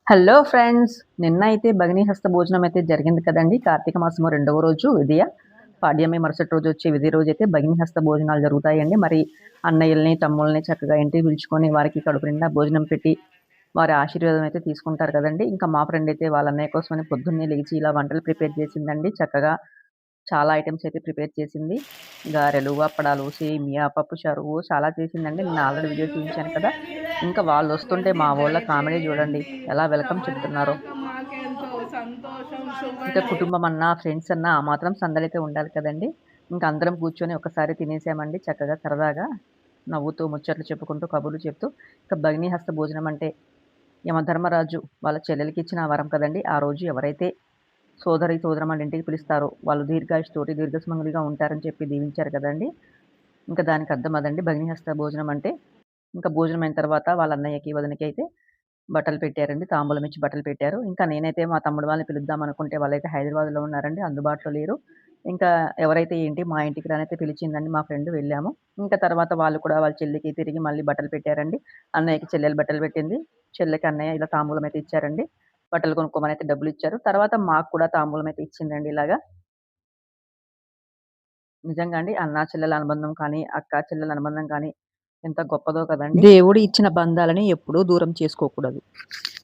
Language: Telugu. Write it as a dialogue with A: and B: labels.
A: Hello friends! నిన్న అయితే భగిని హస్త భోజనం అయితే జరిగింది కదండీ! కార్తీక మాసము రెండవ రోజు విదియ. పాడ్యమి మరుసటి రోజు వచ్చే విధి రోజైతే భగిని హస్త భోజనాలు జరుగుతాయండి. మరి అన్నయ్యల్ని, తమ్ముల్ని చక్కగా ఇంటికి పిలుచుకొని వారికి కడుపు నిండా భోజనం పెట్టి, వారి ఆశీర్వాదం అయితే తీసుకుంటారు కదండీ! ఇంకా మా ఫ్రెండ్ అయితే వాళ్ళ అన్నయ్య కోసమని పొద్దున్నే లెగిచి ఇలా వంటలు ప్రిపేర్ చేసిందండి. చక్కగా చాలా ఐటెమ్స్ అయితే ప్రిపేర్ చేసింది. గారెలు, అప్పడాలు, సేమియా, పప్పుచారు చాలా చేసిందండి. నేను ఆల్రెడీ వీడియో చూయించాను కదా! ఇంకా వాళ్ళొస్తుంటే మా వోళ్ళ కామెడీ చూడండి. ఎలా వెల్కమ్ చెప్తున్నారో.
B: మాట్లాడాక మాకెంతో సంతోషం,
A: ఇంకా
B: శుభనే.
A: కుటుంబం అన్నా, ఫ్రెండ్స్ అన్నా ఆ మాత్రం సందడైతే ఉండాలి కదండీ! ఇంక అందరం కూర్చొని ఒకసారి తినేసామండి చక్కగా సరదాగా. నవ్వుతూ, ముచ్చట్లు చెప్పుకుంటూ, కబుర్లు చెప్తూ. ఇక భగిని హస్త భోజనం అంటే యమధర్మరాజు వాళ్ళ చెల్లెలికిచ్చిన వరం కదండీ! ఆ రోజు ఎవరైతే సోదరి, సోదరమని ఇంటికి పిలుస్తారో వాళ్ళు దీర్ఘాయుషుతోటి, దీర్ఘసుమంగులిగా ఉంటారని చెప్పి దీవించారు కదండీ! ఇంక దానికి అర్థం అదండి భగిని హస్త భోజనం అంటే. ఇంకా భోజనం అయిన తర్వాత వాళ్ళ అన్నయ్యకి, వదినకి అయితే బట్టలు పెట్టారండి. తాంబూలం ఇచ్చి బట్టలు పెట్టారు. ఇంకా నేనైతే మా తమ్ముడు వాళ్ళని పిలుద్దాం అనుకుంటే వాళ్ళైతే హైదరాబాద్‌లో ఉన్నారండి. అందుబాటులో లేరు. ఇంకా ఎవరైతే ఏంటి మా ఇంటికి రానైతే పిలిచిందండి మా ఫ్రెండ్ వెళ్ళాము. ఇంకా తర్వాత వాళ్ళు కూడా వాళ్ళ చెల్లికి తిరిగి మళ్ళీ బట్టలు పెట్టారండి. అన్నయ్యకి చెల్లెలు బట్టలు పెట్టింది. చెల్లెకి అన్నయ్య ఇలా తాంబూలం అయితే ఇచ్చారండి. బట్టలు కొనుక్కోమనైతే డబ్బులిచ్చారు. తర్వాత మాకు కూడా తాంబూలం అయితే ఇచ్చిందండి ఇలాగా. నిజంగా అండి అన్నా చెల్లెల అనుబంధం కానీ, అక్కా చెల్లెల అనుబంధం కానీ ఎంత గొప్పదో కదండీ! దేవుడు ఇచ్చిన బంధాలని ఎప్పుడూ దూరం చేసుకోకూడదు.